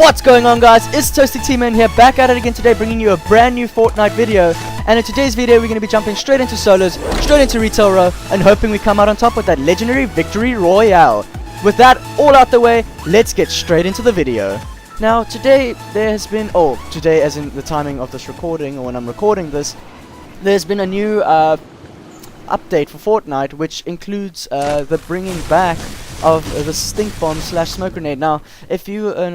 What's going on, guys? It's Toasty T-Man here, back at it again today, bringing you a brand new Fortnite video. And in today's video, we're going to be jumping straight into solos, straight into retail row, and hoping we come out on top with that legendary victory royale. With that all out the way, let's get straight into the video. Now, today there has been, today as in the timing of this recording, or when I'm recording this, there's been a new update for Fortnite, which includes the bringing back of the stink bomb / smoke grenade. Now, if you an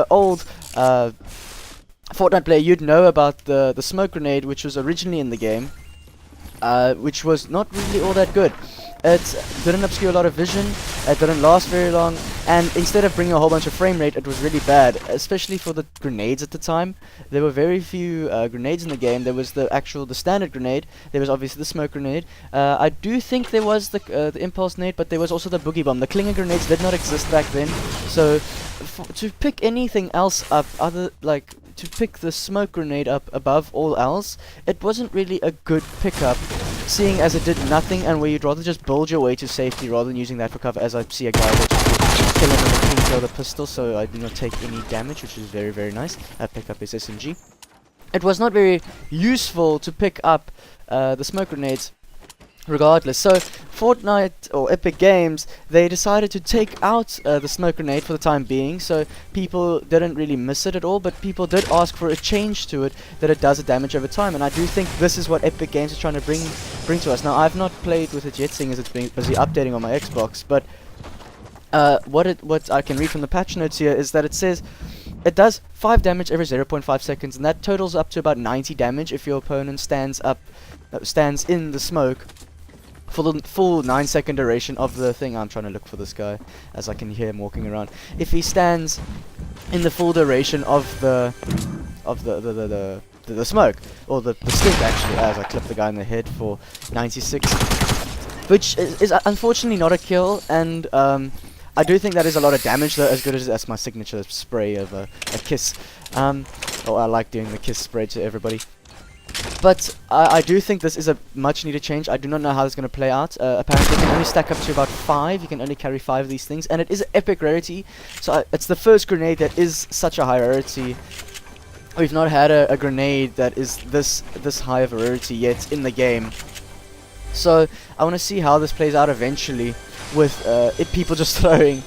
old Fortnite player, you'd know about the smoke grenade, which was originally in the game, which was not really all that good. It didn't obscure a lot of vision, it didn't last very long, and instead of bringing a whole bunch of frame rate, it was really bad, especially for the grenades at the time. There were very few grenades in the game. There was the standard grenade, there was obviously the smoke grenade, I do think there was the impulse grenade, but there was also the boogie bomb. The clinger grenades did not exist back then, so to pick anything else up, to pick the smoke grenade up above all else, it wasn't really a good pickup, seeing as it did nothing and where you'd rather just build your way to safety rather than using that for cover, as I see a guy that kill him with a clean kill with a pistol, so I do not take any damage, which is very, very nice. I picked up his SMG. It was not very useful to pick up the smoke grenades regardless, so Fortnite, or Epic Games, they decided to take out the smoke grenade for the time being, so people didn't really miss it at all, but people did ask for a change to it, that it does a damage over time, and I do think this is what Epic Games is trying to bring to us. Now, I've not played with it yet, seeing as it's been busy updating on my Xbox, but what I can read from the patch notes here is that it says it does 5 damage every 0.5 seconds, and that totals up to about 90 damage if your opponent stands in the smoke for the full 9-second duration of the thing. I'm trying to look for this guy, as I can hear him walking around. If he stands in the full duration of the smoke, or the stink actually, as I clip the guy in the head for 96, which is unfortunately not a kill, and I do think that is a lot of damage though, as good as that's my signature spray of a kiss. I like doing the kiss spray to everybody. But I do think this is a much needed change. I do not know how it's going to play out. Apparently you can only stack up to about 5. You can only carry 5 of these things, and it is an epic rarity. So it's the first grenade that is such a high rarity. We've not had a grenade that is this high of a rarity yet in the game. So I want to see how this plays out eventually, with people just throwing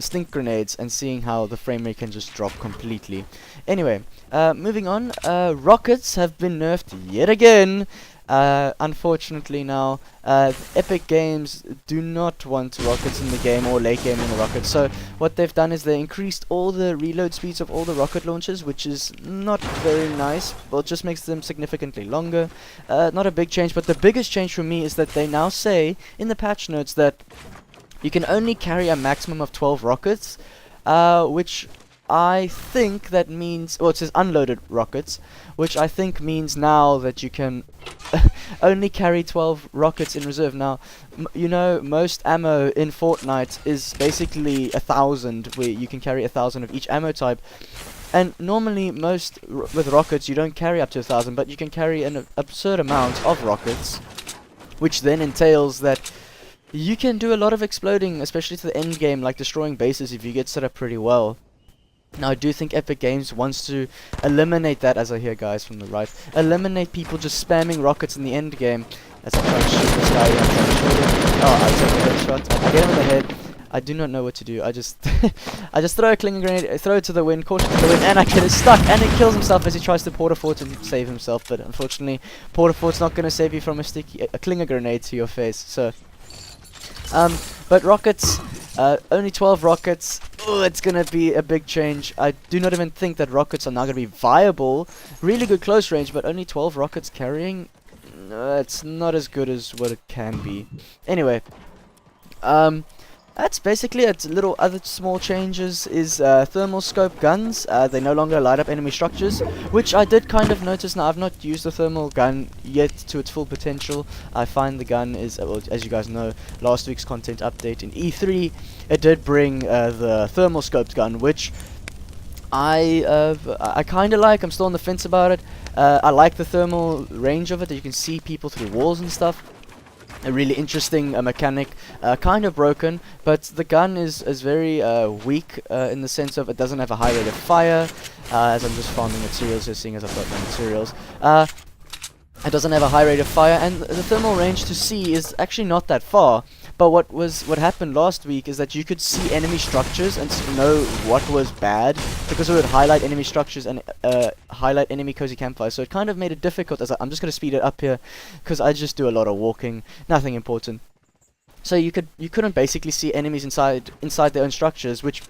stink grenades and seeing how the frame rate can just drop completely. Anyway, moving on, rockets have been nerfed yet again. Unfortunately now, Epic Games do not want rockets in the game, or late game in the rockets. So what they've done is they increased all the reload speeds of all the rocket launchers, which is not very nice. Well, it just makes them significantly longer. Not a big change, but the biggest change for me is that they now say in the patch notes that you can only carry a maximum of 12 rockets, which I think that means, well, it says unloaded rockets, which I think means now that you can only carry 12 rockets in reserve. Now, you know, most ammo in Fortnite is basically 1,000, where you can carry 1,000 of each ammo type. And normally, with rockets, you don't carry up to 1,000, but you can carry an absurd amount of rockets, which then entails that you can do a lot of exploding, especially to the end game, like destroying bases if you get set up pretty well. Now, I do think Epic Games wants to eliminate that, as I hear guys from the right, eliminate people just spamming rockets in the end game. As I try to shoot this guy, I'm trying to shoot him. Oh, I take a headshot. I get him in the head. I do not know what to do. I just throw a clinger grenade, throw it to the wind, caution to the wind, and I get it stuck, and he kills himself as he tries to porta fort and save himself. But unfortunately, porta fort's not going to save you from a clinger grenade to your face. So, but rockets, only 12 rockets. Oh, it's gonna be a big change. I do not even think that rockets are now gonna be viable. Really good close range, but only 12 rockets carrying. It's not as good as what it can be. Anyway, that's basically it. Little other small changes is thermal scope guns. They no longer light up enemy structures, which I did kind of notice. Now, I've not used the thermal gun yet to its full potential. I find the gun is, well, as you guys know, last week's content update in E3, it did bring the thermal scoped gun, which I kind of like. I'm still on the fence about it. I like the thermal range of it, that you can see people through walls and stuff. a really interesting mechanic, kind of broken, but the gun is very weak in the sense of it doesn't have a high rate of fire, as I'm just farming materials here, seeing as I've got no materials. It doesn't have a high rate of fire, and the thermal range to see is actually not that far. But what happened last week is that you could see enemy structures and know what was bad, because it would highlight enemy structures and highlight enemy cozy campfires. So it kind of made it difficult. I'm just going to speed it up here, because I just do a lot of walking, nothing important. So you couldn't basically see enemies inside their own structures, which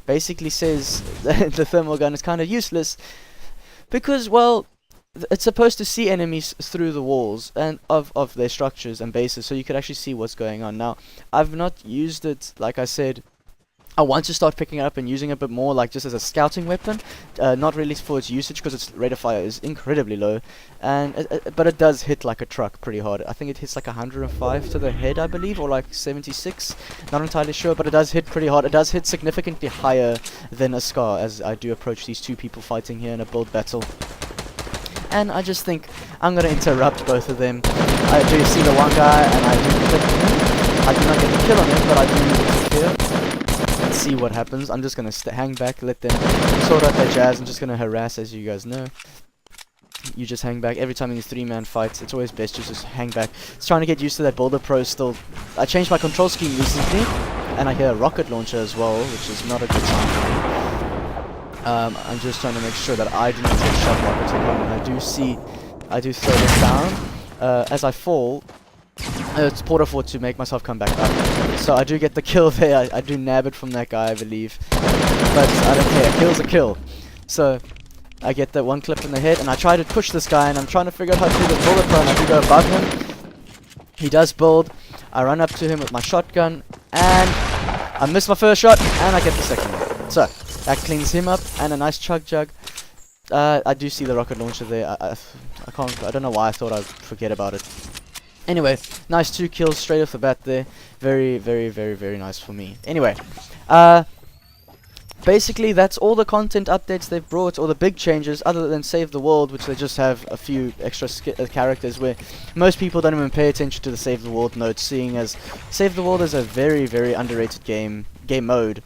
basically says that the thermal gun is kind of useless, because, well, it's supposed to see enemies through the walls and of their structures and bases, so you could actually see what's going on. Now, I've not used it, like I said. I want to start picking it up and using it a bit more, like just as a scouting weapon, not really for its usage, because its rate of fire is incredibly low, and but it does hit like a truck pretty hard. I think it hits like 105 to the head, I believe, or like 76, not entirely sure, but it does hit pretty hard. It does hit significantly higher than a Scar, as I do approach these two people fighting here in a build battle. And I just think I'm going to interrupt both of them. I do see the one guy, and I do click him. I do not get the kill on him, but I do here. Let's see what happens. I'm just going to hang back, let them sort out their jazz. I'm just going to harass, as you guys know. You just hang back. Every time in these 3-man fights, it's always best to just hang back. It's trying to get used to that Boulder Pro still. I changed my control scheme recently, and I hear a rocket launcher as well, which is not a good sign for me. I'm just trying to make sure that I do not get shot rockets upon, and I do throw this down. As I fall, it's Porter Fort to make myself come back up. So I do get the kill there. I do nab it from that guy, I believe. But I don't care. Kill's a kill. So I get that one clip in the head, and I try to push this guy, and I'm trying to figure out how to do the bullet pro, and I do go above him. He does build. I run up to him with my shotgun, and I miss my first shot, and I get the second one. So that cleans him up, and a nice chug jug. I do see the rocket launcher there. I don't know why I thought I'd forget about it. Anyway, nice 2 kills straight off the bat there. Very, very, very, very nice for me. Anyway, basically that's all the content updates they've brought, or the big changes, other than Save the World, which they just have a few extra characters where most people don't even pay attention to the Save the World notes, seeing as Save the World is a very, very underrated game mode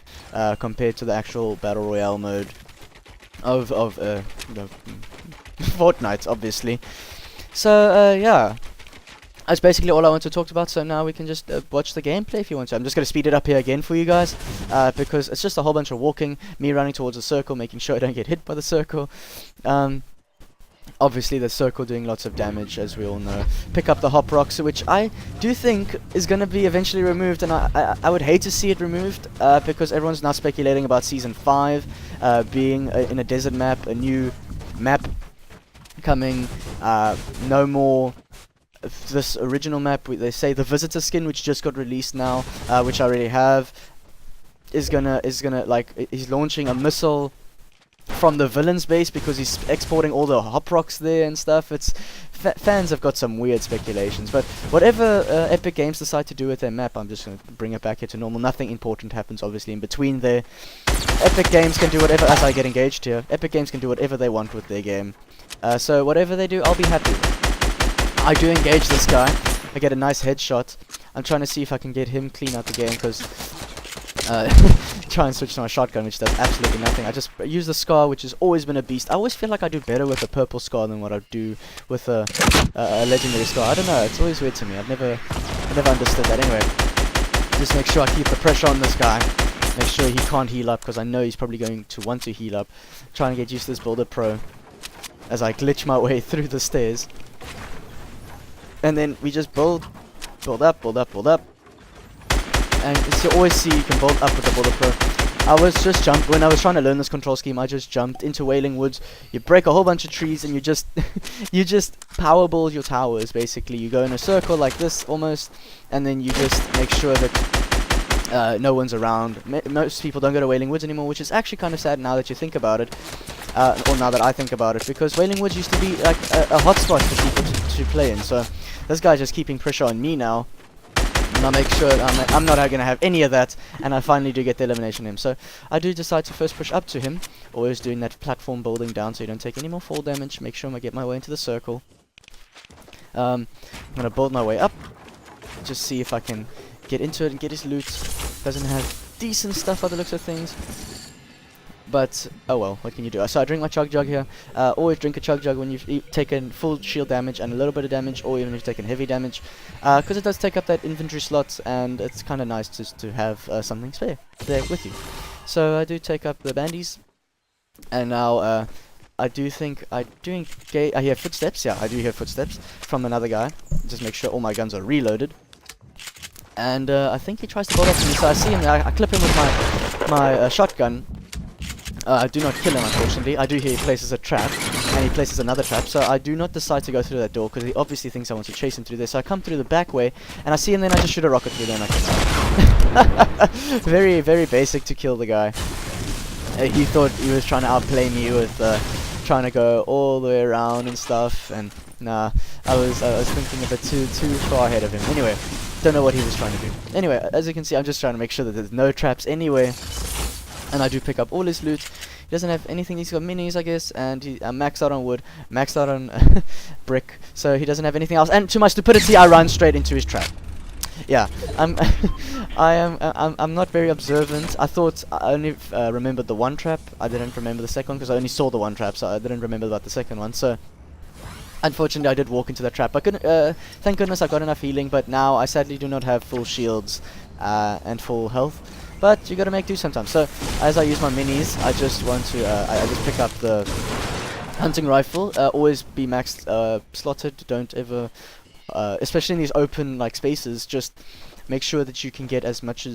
compared to the actual Battle Royale mode of Fortnite, obviously. So, yeah. That's basically all I want to talk about, so now we can just watch the gameplay if you want to. I'm just going to speed it up here again for you guys, because it's just a whole bunch of walking, me running towards the circle, making sure I don't get hit by the circle. Obviously the circle doing lots of damage, as we all know. Pick up the hop rocks, which I do think is going to be eventually removed, and I would hate to see it removed, because everyone's now speculating about Season 5 being in a desert map, a new map coming, no more this original map. They say the visitor skin, which just got released now, which I already have, is gonna like, he's launching a missile from the villain's base because he's exporting all the hop rocks there and stuff. It's fans have got some weird speculations, but whatever Epic Games decide to do with their map, I'm just gonna bring it back here to normal. Nothing important happens obviously in between there. Epic Games can do whatever, as I get engaged here, Epic Games can do whatever they want with their game, so whatever they do, I'll be happy. I do engage this guy. I get a nice headshot. I'm trying to see if I can get him clean out the game, because try and switch to my shotgun, which does absolutely nothing. I just use the Scar, which has always been a beast. I always feel like I do better with a purple Scar than what I do with a legendary Scar. I don't know, it's always weird to me. I've never understood that. Anyway, just make sure I keep the pressure on this guy. Make sure he can't heal up, because I know he's probably going to want to heal up. Trying to get used to this Builder Pro as I glitch my way through the stairs. And then we just build up, and as you always see, you can build up with the Builder Pro. I was just when I was trying to learn this control scheme, I just jumped into Wailing Woods. You break a whole bunch of trees, and you just you just power build your towers. Basically, you go in a circle like this almost, and then you just make sure that no one's around. Most people don't go to Wailing Woods anymore, which is actually kind of sad now that you think about it. Or now that I think about it, because Wailing Woods used to be like a hotspot for people to play in. So this guy's just keeping pressure on me now, and I'll make sure I'm not going to have any of that, and I finally do get the elimination on him. So I do decide to first push up to him, always doing that platform building down so you don't take any more fall damage. Make sure I get my way into the circle. I'm going to build my way up. just see if I can get into it and get his loot. Doesn't have decent stuff by the looks of things. But, oh well, what can you do? So I drink my chug jug here. Always drink a chug jug when you've taken full shield damage and a little bit of damage, or even if you've taken heavy damage. Because it does take up that inventory slot, and it's kind of nice just to have something spare there with you. So I do take up the bandies. And now, I do think I hear footsteps. Yeah, I do hear footsteps from another guy. Just make sure all my guns are reloaded. And I think he tries to bolt up to me, so I see him. I clip him with my shotgun. I do not kill him, unfortunately. I do hear he places a trap, and he places another trap, so I do not decide to go through that door, because he obviously thinks I want to chase him through there. So I come through the back way, and I see him, then I just shoot a rocket through there, and I kill him. Very, very basic to kill the guy. He thought he was trying to outplay me with trying to go all the way around and stuff, and nah, I was thinking a bit too far ahead of him. Anyway, don't know what he was trying to do. Anyway, as you can see, I'm just trying to make sure that there's no traps anywhere. And I do pick up all his loot. He doesn't have anything. He's got minis, I guess, and he maxed out on wood, maxed out on brick, so he doesn't have anything else. And to my stupidity, I run straight into his trap. Yeah, I'm not very observant. I thought I only remembered the one trap. I didn't remember the second one because I only saw the one trap, so I didn't remember about the second one. So unfortunately, I did walk into the trap. I couldn't. Thank goodness I got enough healing, but now I sadly do not have full shields and full health. But you gotta make do sometimes. So as I use my minis, I just want to I just pick up the hunting rifle. Always be maxed slotted. Don't ever, especially in these open like spaces, just make sure that you can get as much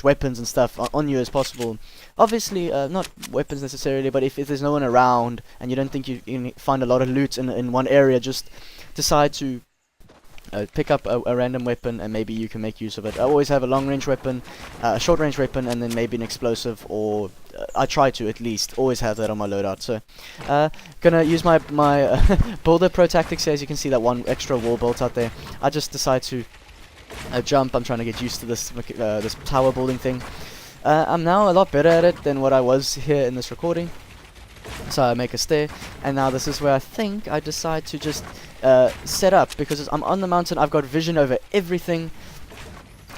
weapons and stuff on you as possible. Obviously, not weapons necessarily, but if there's no one around and you don't think you can find a lot of loot in one area, just decide to pick up a random weapon, and maybe you can make use of it. I always have a long range weapon, a short range weapon, and then maybe an explosive, or I try to at least always have that on my loadout. So gonna use my builder pro tactics here. As you can see, that one extra wall bolt out there. I just decide to jump. I'm trying to get used to this this tower building thing. I'm now a lot better at it than what I was here in this recording. So I make a stair, and now this is where I think I decide to just set up, because I'm on the mountain. I've got vision over everything.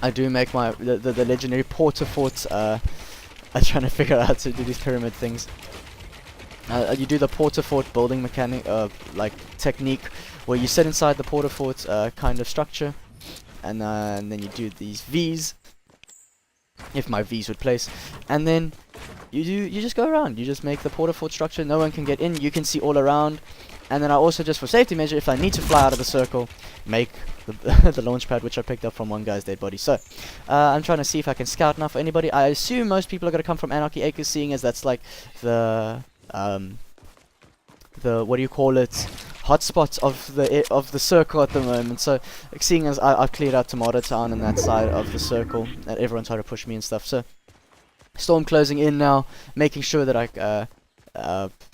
I do make my the legendary porta fort. I'm trying to figure out how to do these pyramid things. You do the porta fort building mechanic, like technique, where you sit inside the porta fort kind of structure, and then you do these V's, if my V's would place, and then you just go around. You just make the porta fort structure. No one can get in. You can see all around. And then I also, just for safety measure, if I need to fly out of the circle, make the launch pad, which I picked up from one guy's dead body. So I'm trying to see if I can scout now for anybody. I assume most people are going to come from Anarchy Acres, seeing as that's like the what do you call it, hotspots of the circle at the moment. So seeing as I've cleared out Tomato Town and that side of the circle, and everyone's trying to push me and stuff. So storm closing in now, making sure that I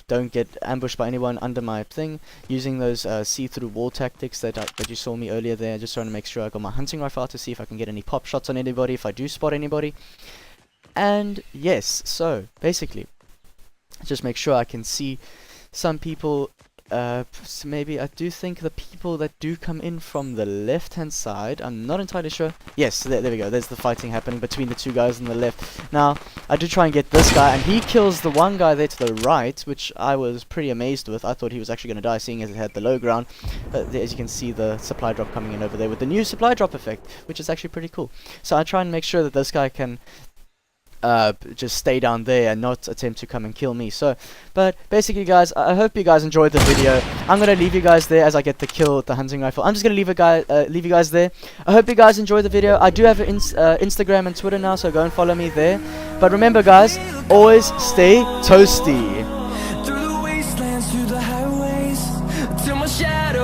don't get ambushed by anyone under my thing, using those see-through wall tactics that you saw me earlier there. Just trying to make sure I got my hunting rifle out to see if I can get any pop shots on anybody, if I do spot anybody. And yes, so basically just make sure I can see some people. So maybe I do think the people that do come in from the left hand side, I'm not entirely sure. Yes, there we go. There's the fighting happening between the two guys on the left. Now I do try and get this guy, and he kills the one guy there to the right, which I was pretty amazed with. I thought he was actually going to die, seeing as it had the low ground. But as you can see, the supply drop coming in over there with the new supply drop effect, which is actually pretty cool. So I try and make sure that this guy can just stay down there and not attempt to come and kill me. So, but basically, guys, I hope you guys enjoyed the video. I'm gonna leave you guys there as I get the kill with the hunting rifle. I'm just gonna leave you guys there. I hope you guys enjoyed the video. I do have an Instagram and Twitter now, so go and follow me there. But remember, guys, always stay toasty. Through the wastelands, through the highways, till my shadow